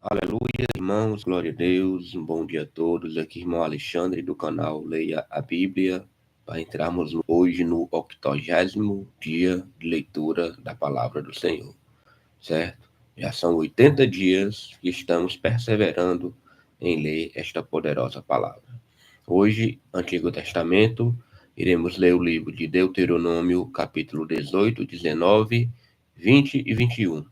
Aleluia, irmãos, glória a Deus, um bom dia a todos. Aqui, irmão Alexandre, do canal Leia a Bíblia, para entrarmos hoje no 80º dia de leitura da Palavra do Senhor, certo? Já são 80 dias que estamos perseverando em ler esta poderosa palavra. Hoje, Antigo Testamento, iremos ler o livro de Deuteronômio, capítulo 18, 19, 20 e 21.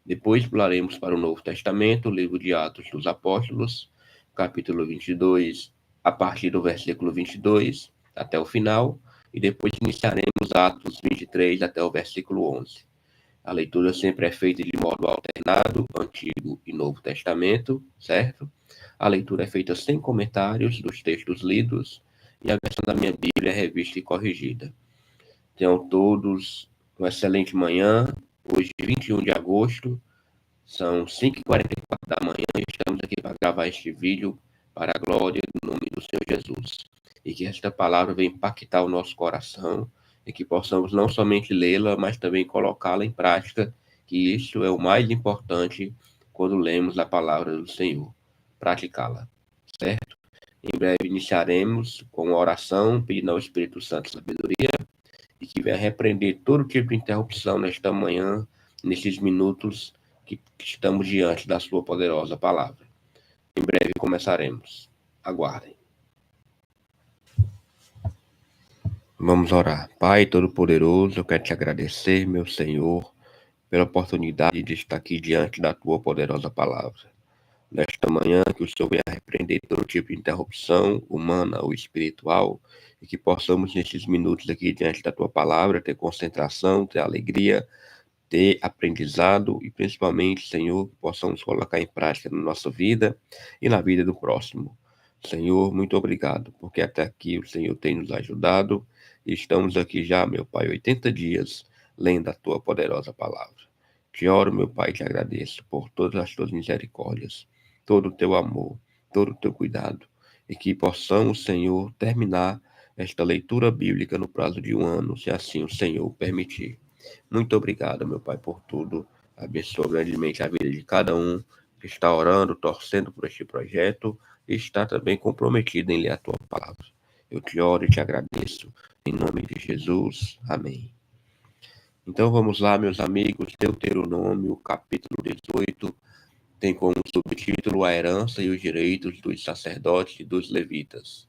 Depois pularemos para o Novo Testamento, o livro de Atos dos Apóstolos, capítulo 22, a partir do versículo 22 até o final, e depois iniciaremos Atos 23 até o versículo 11. A leitura sempre é feita de modo alternado, Antigo e Novo Testamento, certo? A leitura é feita sem comentários dos textos lidos, e a versão da minha Bíblia é revista e corrigida. Tenham todos uma excelente manhã. Hoje, 21 de agosto, são 5h44 da manhã e estamos aqui para gravar este vídeo para a glória do nome do Senhor Jesus. E que esta palavra venha impactar o nosso coração e que possamos não somente lê-la, mas também colocá-la em prática, que isso é o mais importante quando lemos a palavra do Senhor, praticá-la, certo? Em breve iniciaremos com uma oração, pedindo ao Espírito Santo sabedoria e que venha repreender todo tipo de interrupção nesta manhã, nesses minutos que estamos diante da sua poderosa palavra. Em breve começaremos. Aguardem. Vamos orar. Pai Todo-Poderoso, eu quero te agradecer, meu Senhor, pela oportunidade de estar aqui diante da tua poderosa palavra. Nesta manhã, que o Senhor venha repreender todo tipo de interrupção, humana ou espiritual, e que possamos, nesses minutos aqui diante da tua palavra, ter concentração, ter alegria, ter aprendizado e, principalmente, Senhor, que possamos colocar em prática na nossa vida e na vida do próximo. Senhor, muito obrigado, porque até aqui o Senhor tem nos ajudado e estamos aqui já, meu Pai, 80 dias lendo a tua poderosa palavra. Te oro, meu Pai, e te agradeço por todas as tuas misericórdias, todo o teu amor, todo o teu cuidado, e que possamos, Senhor, terminar esta leitura bíblica no prazo de um ano, se assim o Senhor permitir. Muito obrigado, meu Pai, por tudo. Abençoa grandemente a vida de cada um que está orando, torcendo por este projeto e está também comprometido em ler a tua palavra. Eu te oro e te agradeço. Em nome de Jesus. Amém. Então vamos lá, meus amigos. Deuteronômio, capítulo 18, tem como subtítulo a herança e os direitos dos sacerdotes e dos levitas.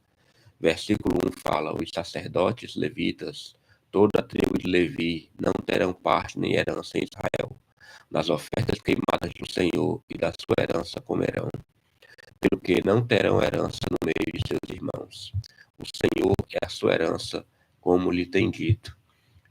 Versículo 1 fala: os sacerdotes levitas, toda a tribo de Levi, não terão parte nem herança em Israel. Das ofertas queimadas do Senhor e da sua herança comerão, pelo que não terão herança no meio de seus irmãos. O Senhor é a sua herança, como lhe tem dito.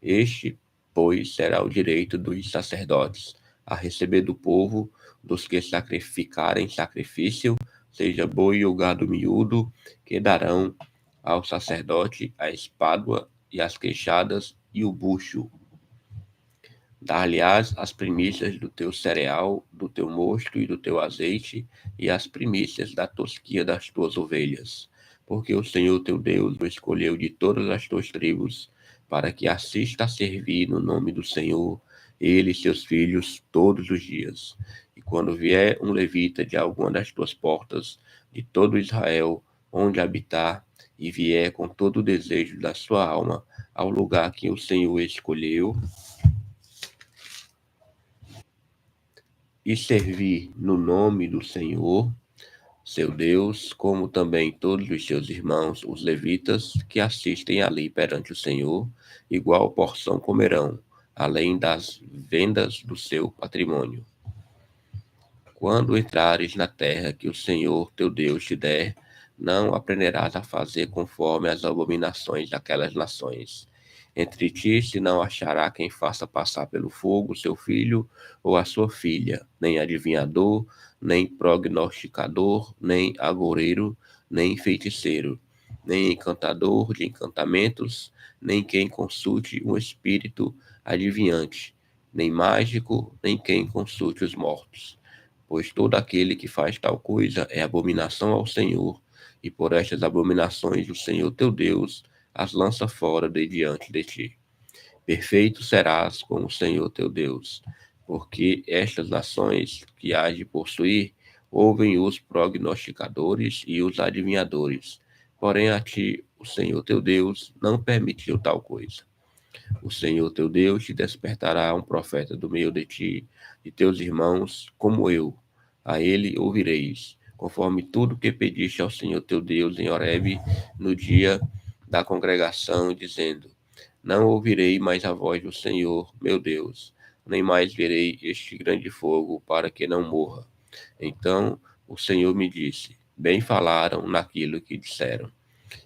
Este, pois, será o direito dos sacerdotes, a receber do povo, dos que sacrificarem sacrifício, seja boi ou gado miúdo, que darão ao sacerdote a espádua e as queixadas e o bucho. Dar-lhe-ás as primícias do teu cereal, do teu mosto e do teu azeite, e as primícias da tosquia das tuas ovelhas. Porque o Senhor teu Deus o escolheu de todas as tuas tribos, para que assista a servir no nome do Senhor, ele e seus filhos, todos os dias. E quando vier um levita de alguma das tuas portas, de todo Israel, onde habitar, e vier com todo o desejo da sua alma ao lugar que o Senhor escolheu, e servir no nome do Senhor, seu Deus, como também todos os seus irmãos, os levitas, que assistem ali perante o Senhor, igual porção comerão, além das vendas do seu patrimônio. Quando entrares na terra que o Senhor teu Deus te der, não aprenderás a fazer conforme as abominações daquelas nações. Entre ti se não achará quem faça passar pelo fogo seu filho ou a sua filha, nem adivinhador, nem prognosticador, nem agoureiro, nem feiticeiro, nem encantador de encantamentos, nem quem consulte um espírito adivinhante, nem mágico, nem quem consulte os mortos. Pois todo aquele que faz tal coisa é abominação ao Senhor, e por estas abominações o Senhor teu Deus as lança fora de diante de ti. Perfeito serás com o Senhor teu Deus, porque estas nações que hás de possuir, ouvem os prognosticadores e os adivinhadores. Porém, a ti, o Senhor teu Deus, não permitiu tal coisa. O Senhor teu Deus te despertará um profeta do meio de ti, de teus irmãos, como eu. A ele ouvireis, conforme tudo que pediste ao Senhor teu Deus em Horebe, no dia da congregação, dizendo: Não ouvirei mais a voz do Senhor, meu Deus, nem mais verei este grande fogo, para que não morra. Então o Senhor me disse: Bem falaram naquilo que disseram.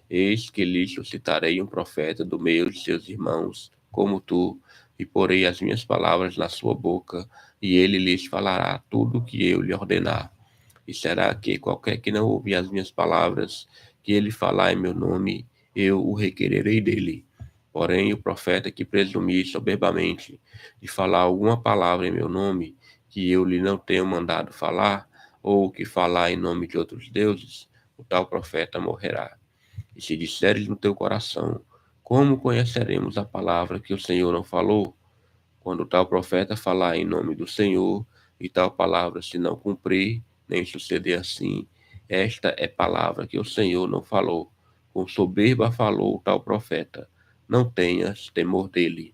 Eis que lhes suscitarei um profeta do meio de seus irmãos, como tu, e porei as minhas palavras na sua boca, e ele lhes falará tudo o que eu lhe ordenar. E será que qualquer que não ouvir as minhas palavras, que ele falar em meu nome, eu o requererei dele. Porém, o profeta que presumir soberbamente de falar alguma palavra em meu nome, que eu lhe não tenho mandado falar, ou que falar em nome de outros deuses, o tal profeta morrerá. E se disseres no teu coração: Como conheceremos a palavra que o Senhor não falou? Quando tal profeta falar em nome do Senhor, e tal palavra se não cumprir, nem suceder assim, esta é palavra que o Senhor não falou. Com soberba falou tal profeta. Não tenhas temor dele.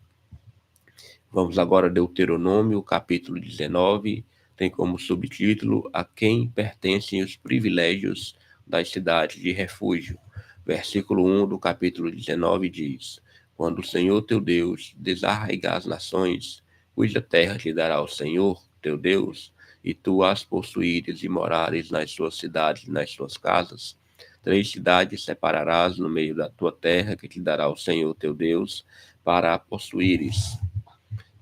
Vamos agora a Deuteronômio, capítulo 19, tem como subtítulo A quem pertencem os privilégios das cidades de refúgio. Versículo 1 do capítulo 19 diz: Quando o Senhor teu Deus desarraigar as nações, cuja terra te dará o Senhor teu Deus, e tu as possuíres e morares nas suas cidades e nas suas casas, 3 cidades separarás no meio da tua terra que te dará o Senhor teu Deus, para a possuíres.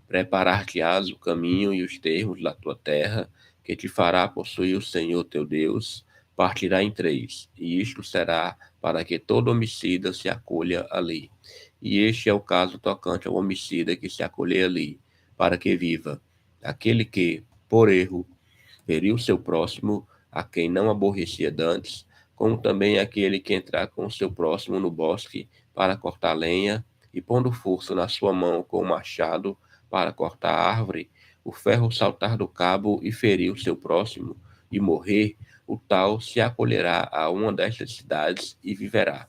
Preparar-te-ás o caminho e os termos da tua terra, que te fará possuir o Senhor teu Deus, partirá em 3, e isto será para que todo homicida se acolha ali. E este é o caso tocante ao homicida que se acolher ali, para que viva. Aquele que, por erro, feriu seu próximo, a quem não aborrecia dantes, como também aquele que entrar com seu próximo no bosque para cortar lenha, e pondo força na sua mão com o machado para cortar a árvore, o ferro saltar do cabo e ferir o seu próximo, e morrer, o tal se acolherá a uma destas cidades e viverá,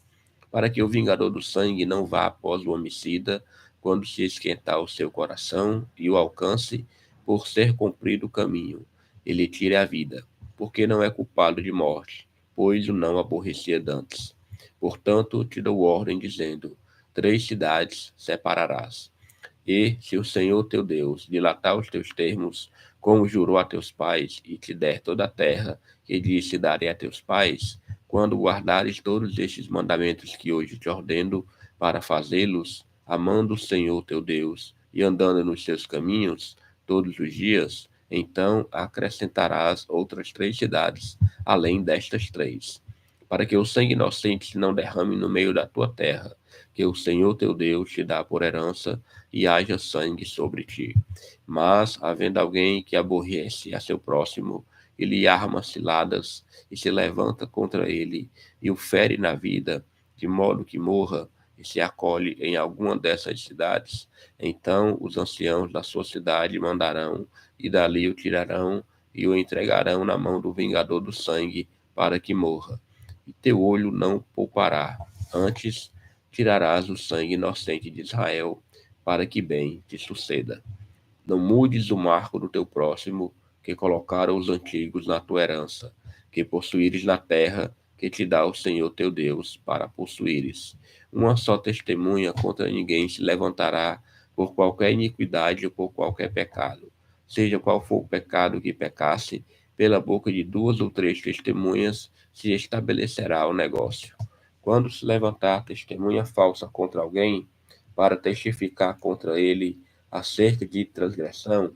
para que o vingador do sangue não vá após o homicida, quando se esquentar o seu coração, e o alcance, por ser cumprido o caminho, ele tire a vida, porque não é culpado de morte, pois o não aborrecia dantes. Portanto, te dou ordem, dizendo: 3 cidades separarás. E, se o Senhor teu Deus dilatar os teus termos, como jurou a teus pais, e te der toda a terra que disse darei a teus pais, quando guardares todos estes mandamentos que hoje te ordeno para fazê-los, amando o Senhor teu Deus e andando nos seus caminhos todos os dias, então acrescentarás outras 3 cidades, além destas 3, para que o sangue inocente se não derrame no meio da tua terra, que o Senhor teu Deus te dá por herança, e haja sangue sobre ti. Mas, havendo alguém que aborrece a seu próximo, e lhe arma ciladas, e se levanta contra ele, e o fere na vida, de modo que morra, e se acolhe em alguma dessas cidades, então os anciãos da sua cidade mandarão, e dali o tirarão, e o entregarão na mão do vingador do sangue, para que morra. E teu olho não poupará, antes tirarás o sangue inocente de Israel, para que bem te suceda. Não mudes o marco do teu próximo, que colocaram os antigos na tua herança, que possuíres na terra que te dá o Senhor teu Deus, para possuíres. Uma só testemunha contra ninguém se levantará por qualquer iniquidade ou por qualquer pecado. Seja qual for o pecado que pecasse, pela boca de 2 ou 3 testemunhas se estabelecerá o negócio. Quando se levantar testemunha falsa contra alguém, para testificar contra ele acerca de transgressão,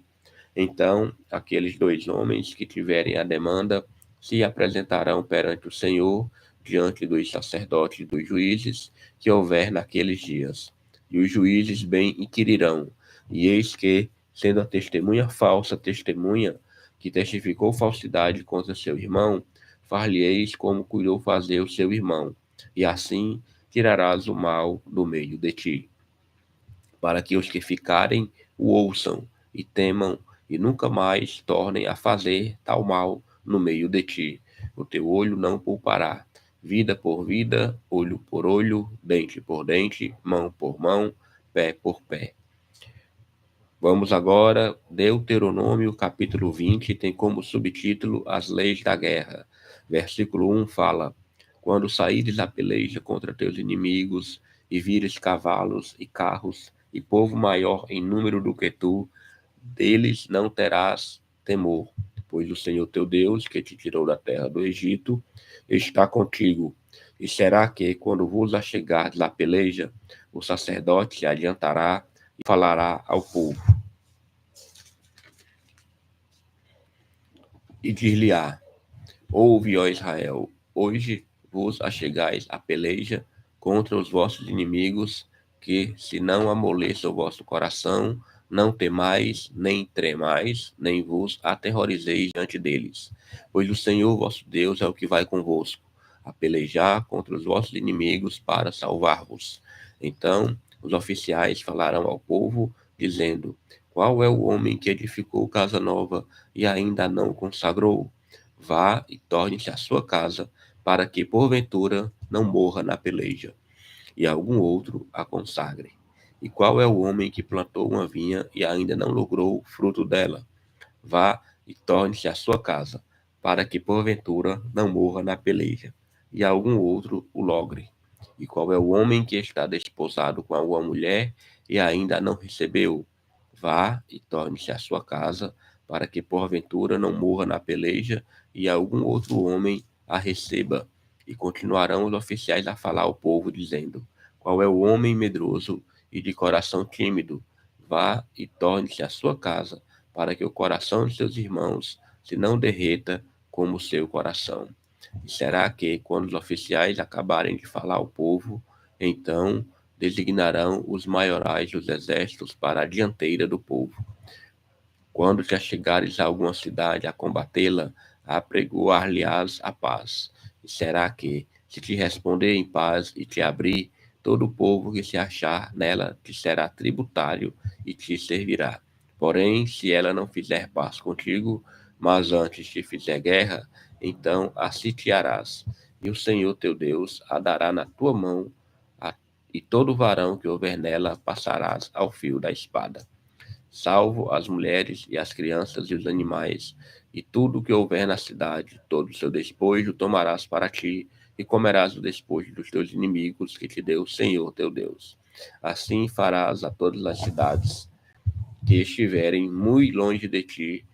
então aqueles 2 homens que tiverem a demanda se apresentarão perante o Senhor, diante dos sacerdotes e dos juízes que houver naqueles dias. E os juízes bem inquirirão, e eis que, sendo a testemunha falsa testemunha, que testificou falsidade contra seu irmão, far-lhe-eis como cuidou fazer o seu irmão, e assim tirarás o mal do meio de ti, para que os que ficarem o ouçam e temam, e nunca mais tornem a fazer tal mal no meio de ti. O teu olho não poupará. Vida por vida, olho por olho, dente por dente, mão por mão, pé por pé. Vamos agora, Deuteronômio capítulo 20, tem como subtítulo As Leis da Guerra. Versículo 1 fala: Quando saíres a peleja contra teus inimigos, e vires cavalos e carros, e povo maior em número do que tu, deles não terás temor, pois o Senhor teu Deus, que te tirou da terra do Egito, está contigo. E será que, quando vos achegardes à peleja, o sacerdote se adiantará e falará ao povo, e dir-lhe-á: Ouve, ó Israel, hoje vos achegais à peleja contra os vossos inimigos, que se não amoleça o vosso coração, não temais, nem tremais, nem vos aterrorizeis diante deles. Pois o Senhor vosso Deus é o que vai convosco, a pelejar contra os vossos inimigos para salvar-vos. Então os oficiais falarão ao povo, dizendo: Qual é o homem que edificou casa nova e ainda não consagrou? Vá e torne-se à sua casa, para que, porventura, não morra na peleja, e algum outro a consagre. E qual é o homem que plantou uma vinha e ainda não logrou fruto dela? Vá e torne-se à sua casa, para que, porventura, não morra na peleja, e algum outro o logre. E qual é o homem que está desposado com alguma mulher e ainda não recebeu? Vá e torne-se à sua casa, para que, porventura, não morra na peleja, e algum outro homem a receba. E continuarão os oficiais a falar ao povo, dizendo: Qual é o homem medroso e de coração tímido? Vá e torne-se à sua casa, para que o coração de seus irmãos se não derreta como o seu coração. E será que, quando os oficiais acabarem de falar ao povo, então designarão os maiorais dos exércitos para a dianteira do povo? Quando te achegares a alguma cidade a combatê-la, apregoar-lhe-ás a paz. E será que, se te responder em paz e te abrir, todo o povo que se achar nela te será tributário e te servirá. Porém, se ela não fizer paz contigo, mas antes te fizer guerra, então a sitiarás, e o Senhor teu Deus a dará na tua mão, e todo varão que houver nela passarás ao fio da espada, salvo as mulheres e as crianças e os animais, e tudo o que houver na cidade, todo o seu despojo tomarás para ti, e comerás o despojo dos teus inimigos que te deu o Senhor teu Deus. Assim farás a todas as cidades que estiverem muito longe de ti,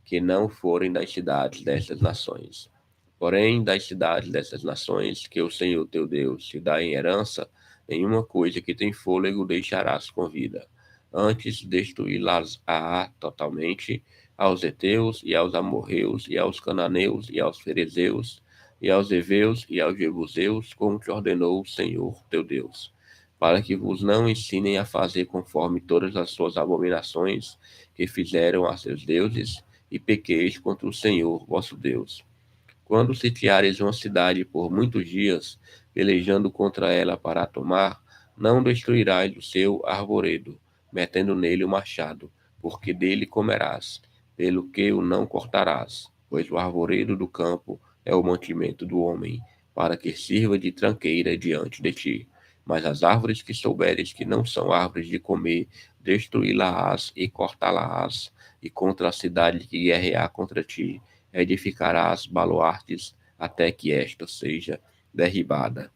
que não forem das cidades destas nações. Porém, das cidades dessas nações, que o Senhor teu Deus te dá em herança, nenhuma coisa que tem fôlego deixarás com vida. Antes destruí-las-á totalmente, aos heteus, e aos amorreus, e aos cananeus, e aos ferezeus, e aos heveus, e aos jebuseus, como te ordenou o Senhor teu Deus, para que vos não ensinem a fazer conforme todas as suas abominações que fizeram a seus deuses, e pequeis contra o Senhor vosso Deus. Quando sitiares uma cidade por muitos dias, pelejando contra ela para a tomar, não destruirás o seu arvoredo, metendo nele o machado, porque dele comerás, pelo que o não cortarás, pois o arvoredo do campo é o mantimento do homem, para que sirva de tranqueira diante de ti. Mas as árvores que souberes que não são árvores de comer, destruí-las-ás e cortá-las-ás, e contra a cidade que guerrear contra ti, edificarás baluartes até que esta seja derribada.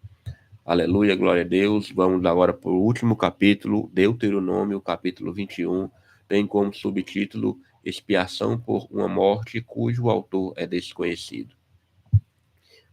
Aleluia, glória a Deus. Vamos agora para o último capítulo, Deuteronômio, capítulo 21, tem como subtítulo Expiação por uma morte cujo autor é desconhecido.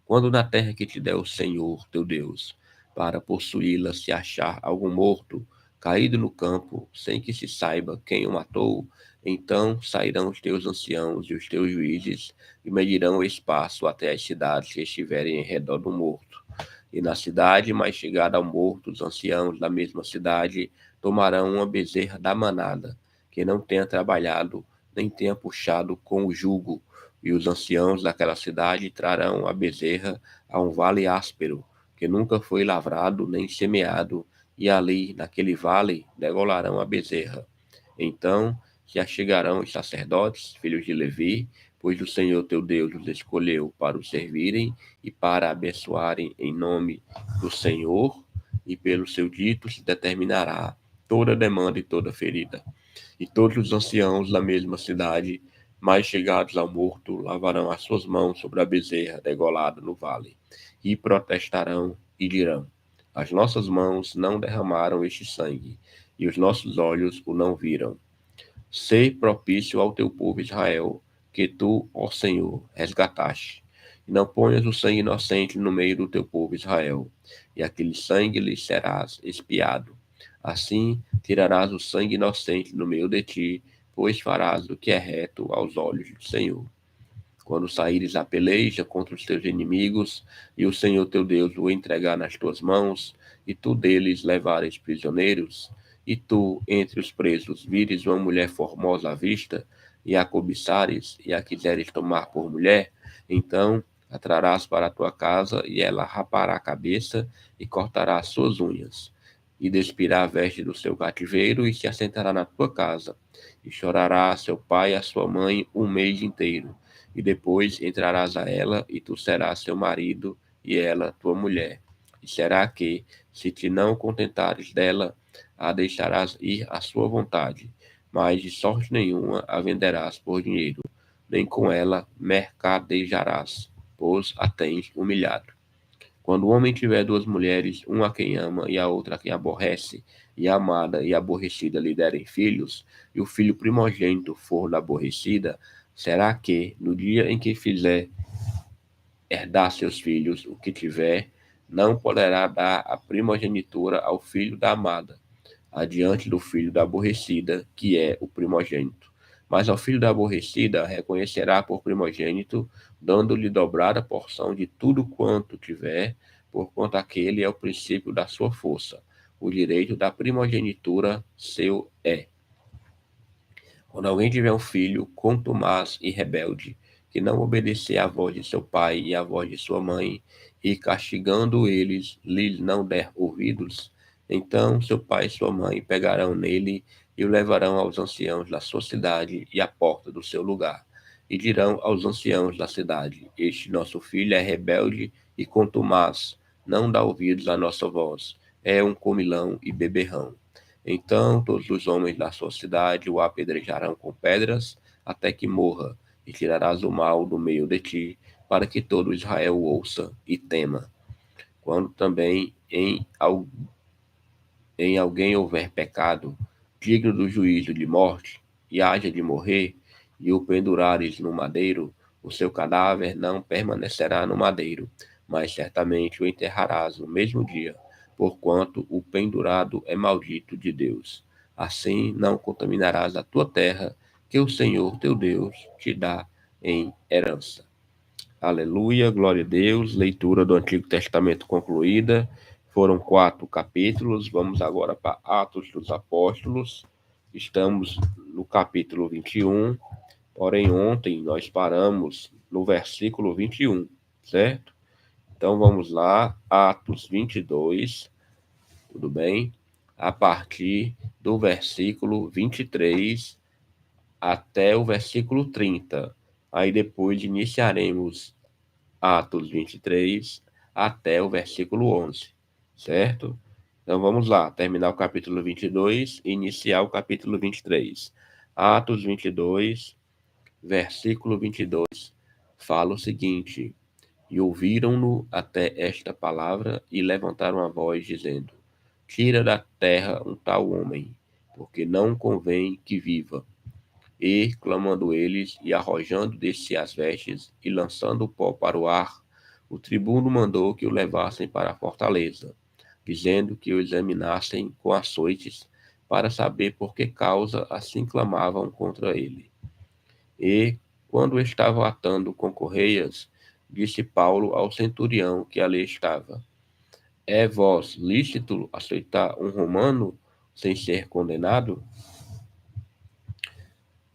Quando na terra que te der o Senhor, teu Deus, para possuí-la se achar algum morto, caído no campo, sem que se saiba quem o matou, então sairão os teus anciãos e os teus juízes e medirão o espaço até as cidades que estiverem em redor do morto. E na cidade mais chegada ao morto, os anciãos da mesma cidade tomarão uma bezerra da manada, que não tenha trabalhado, nem tenha puxado com o jugo, e os anciãos daquela cidade trarão a bezerra a um vale áspero, que nunca foi lavrado nem semeado, e ali, naquele vale, degolarão a bezerra. Então se achegarão os sacerdotes, filhos de Levi, pois o Senhor teu Deus os escolheu para o servirem e para abençoarem em nome do Senhor, e pelo seu dito se determinará toda demanda e toda ferida. E todos os anciãos da mesma cidade, mais chegados ao morto, lavarão as suas mãos sobre a bezerra degolada no vale, e protestarão e dirão: as nossas mãos não derramaram este sangue, e os nossos olhos o não viram. Sê propício ao teu povo Israel, que tu, ó Senhor, resgataste. E não ponhas o sangue inocente no meio do teu povo Israel, e aquele sangue lhe serás expiado. Assim tirarás o sangue inocente no meio de ti, pois farás o que é reto aos olhos do Senhor. Quando saíres à peleja contra os teus inimigos, e o Senhor teu Deus o entregar nas tuas mãos, e tu deles levares prisioneiros, e tu, entre os presos, vires uma mulher formosa à vista, e a cobiçares, e a quiseres tomar por mulher, então a trarás para a tua casa, e ela rapará a cabeça, e cortará as suas unhas, e despirá a veste do seu cativeiro, e se assentará na tua casa, e chorará a seu pai e a sua mãe um mês inteiro, e depois entrarás a ela, e tu serás seu marido, e ela tua mulher. E será que, se te não contentares dela, a deixarás ir à sua vontade, mas de sorte nenhuma a venderás por dinheiro, nem com ela mercadejarás, pois a tens humilhado. Quando o homem tiver duas mulheres, uma a quem ama e a outra a quem aborrece, e a amada e a aborrecida lhe derem filhos, e o filho primogênito for da aborrecida, será que, no dia em que fizer herdar seus filhos o que tiver, não poderá dar a primogenitura ao filho da amada, adiante do filho da aborrecida, que é o primogênito. Mas ao filho da aborrecida reconhecerá por primogênito, dando-lhe dobrada porção de tudo quanto tiver, porquanto aquele é o princípio da sua força. O direito da primogenitura seu é. Quando alguém tiver um filho contumaz e rebelde, que não obedecer à voz de seu pai e à voz de sua mãe, e castigando eles, lhes não der ouvidos, então seu pai e sua mãe pegarão nele e o levarão aos anciãos da sua cidade e à porta do seu lugar. E dirão aos anciãos da cidade: este nosso filho é rebelde e contumaz, não dá ouvidos à nossa voz, é um comilão e beberrão. Então todos os homens da sua cidade o apedrejarão com pedras, até que morra, e tirarás o mal do meio de ti, para que todo Israel ouça e tema. Quando também em alguém houver pecado, digno do juízo de morte, e haja de morrer, e o pendurares no madeiro, o seu cadáver não permanecerá no madeiro, mas certamente o enterrarás no mesmo dia, porquanto o pendurado é maldito de Deus. Assim não contaminarás a tua terra, que o Senhor teu Deus te dá em herança. Aleluia, glória a Deus. Leitura do Antigo Testamento concluída. Foram 4 capítulos. Vamos agora para Atos dos Apóstolos. Estamos no capítulo 21. Porém, ontem nós paramos no versículo 21, certo? Então vamos lá, Atos 22, tudo bem? A partir do versículo 23 até o versículo 30. Aí depois iniciaremos Atos 23 até o versículo 11, certo? Então vamos lá, terminar o capítulo 22 e iniciar o capítulo 23. Atos 22, versículo 22, fala o seguinte: e ouviram-no até esta palavra e levantaram a voz, dizendo: tira da terra um tal homem, porque não convém que viva. E, clamando eles, e arrojando de si as vestes, e lançando o pó para o ar, o tribuno mandou que o levassem para a fortaleza, dizendo que o examinassem com açoites, para saber por que causa assim clamavam contra ele. E, quando estavam atando com correias, disse Paulo ao centurião que ali estava: é vós lícito aceitar um romano sem ser condenado?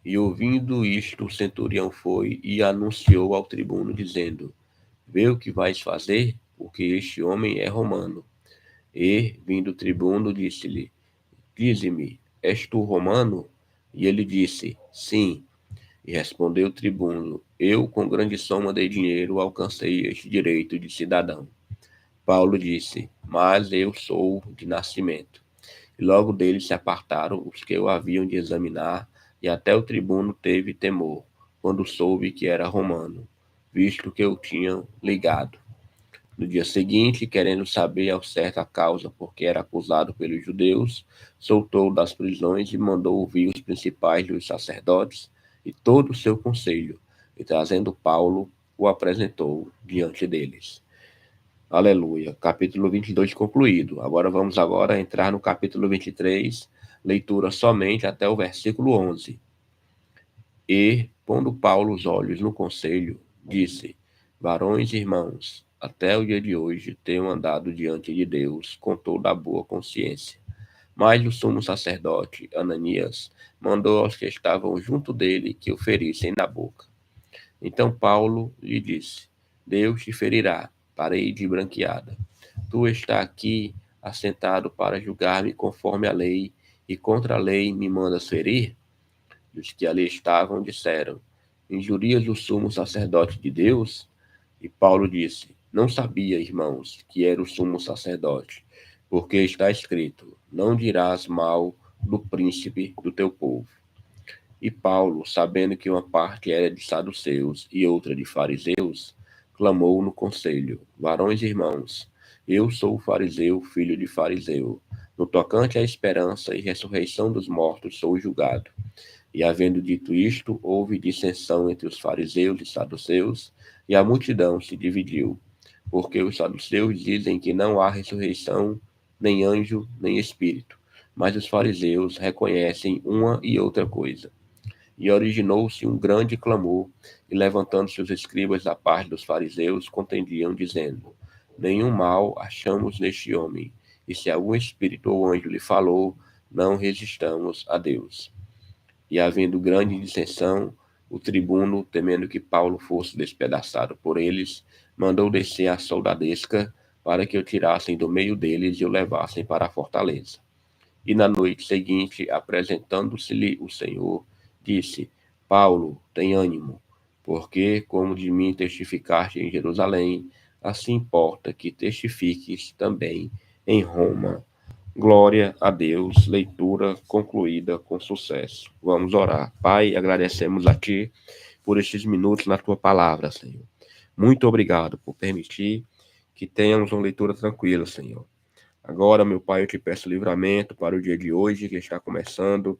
E ouvindo isto, o centurião foi e anunciou ao tribuno, dizendo: vê o que vais fazer, porque este homem é romano. E, vindo o tribuno, disse-lhe: dize-me, és tu romano? E ele disse: sim. E respondeu o tribuno: Eu, com grande soma de dinheiro, alcancei este direito de cidadão. Paulo disse: Mas eu sou de nascimento. E logo dele se apartaram os que o haviam de examinar, e até o tribuno teve temor, quando soube que era romano, visto que o tinham ligado. No dia seguinte, querendo saber ao certo a causa por que era acusado pelos judeus, soltou-o das prisões e mandou ouvir os principais dos sacerdotes e todo o seu conselho, e trazendo Paulo, o apresentou diante deles. Aleluia. Capítulo 22 concluído. Agora entrar no capítulo 23, leitura somente até o versículo 11. E, pondo Paulo os olhos no conselho, disse: Varões e irmãos, até o dia de hoje tenho andado diante de Deus com toda a boa consciência. Mas o sumo sacerdote, Ananias, mandou aos que estavam junto dele que o ferissem na boca. Então Paulo lhe disse: Deus te ferirá, parede branqueada. Tu está aqui assentado para julgar-me conforme a lei, e contra a lei me mandas ferir? E os que ali estavam disseram: Injurias o sumo sacerdote de Deus? E Paulo disse: Não sabia, irmãos, que era o sumo sacerdote, porque está escrito: Não dirás mal do príncipe do teu povo. E Paulo, sabendo que uma parte era de saduceus e outra de fariseus, clamou no conselho: Varões e irmãos, eu sou fariseu, filho de fariseu. No tocante à esperança e ressurreição dos mortos, sou julgado. E havendo dito isto, houve dissensão entre os fariseus e saduceus, e a multidão se dividiu, porque os saduceus dizem que não há ressurreição, nem anjo, nem espírito, mas os fariseus reconhecem uma e outra coisa. E originou-se um grande clamor, e levantando-se os escribas da parte dos fariseus, contendiam, dizendo: Nenhum mal achamos neste homem, e se algum espírito ou anjo lhe falou, não resistamos a Deus. E havendo grande dissensão, o tribuno, temendo que Paulo fosse despedaçado por eles, mandou descer a soldadesca para que o tirassem do meio deles e o levassem para a fortaleza. E na noite seguinte, apresentando-se-lhe o Senhor, disse: Paulo, tem ânimo, porque, como de mim testificaste em Jerusalém, assim importa que testifiques também em Roma. Glória a Deus, leitura concluída com sucesso. Vamos orar. Pai, agradecemos a Ti por estes minutos na Tua palavra, Senhor. Muito obrigado por permitir que tenhamos uma leitura tranquila, Senhor. Agora, meu Pai, eu te peço livramento para o dia de hoje, que está começando.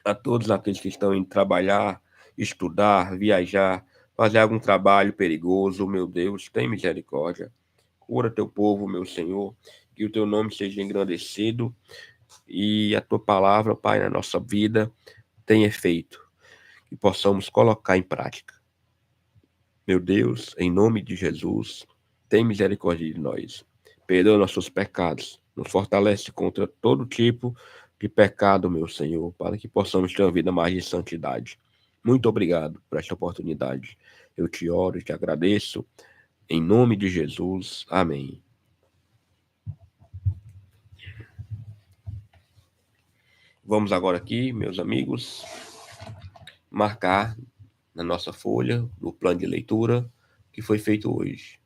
A todos aqueles que estão indo trabalhar, estudar, viajar, fazer algum trabalho perigoso, meu Deus, tem misericórdia. Cura teu povo, meu Senhor, que o teu nome seja engrandecido e a tua palavra, Pai, na nossa vida tem efeito, que possamos colocar em prática. Meu Deus, em nome de Jesus, tem misericórdia de nós. Perdoa nossos pecados, nos fortalece contra todo tipo de pecado, meu Senhor, para que possamos ter uma vida mais de santidade. Muito obrigado por esta oportunidade. Eu te oro e te agradeço. Em nome de Jesus. Amém. Vamos agora aqui, meus amigos, marcar na nossa folha, no plano de leitura, que foi feito hoje.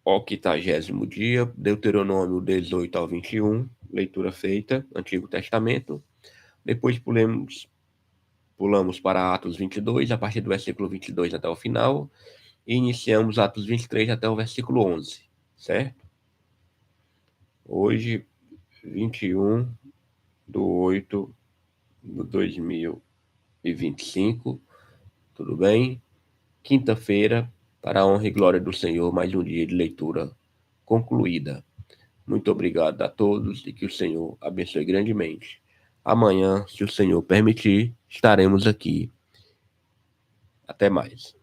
80º dia, Deuteronômio 18 ao 21, leitura feita, Antigo Testamento. Depois pulamos para Atos 22, a partir do versículo 22 até o final, e iniciamos Atos 23 até o versículo 11, certo? Hoje, 21/8/2025, tudo bem? Quinta-feira, para a honra e glória do Senhor, mais um dia de leitura concluída. Muito obrigado a todos e que o Senhor abençoe grandemente. Amanhã, se o Senhor permitir, estaremos aqui. Até mais.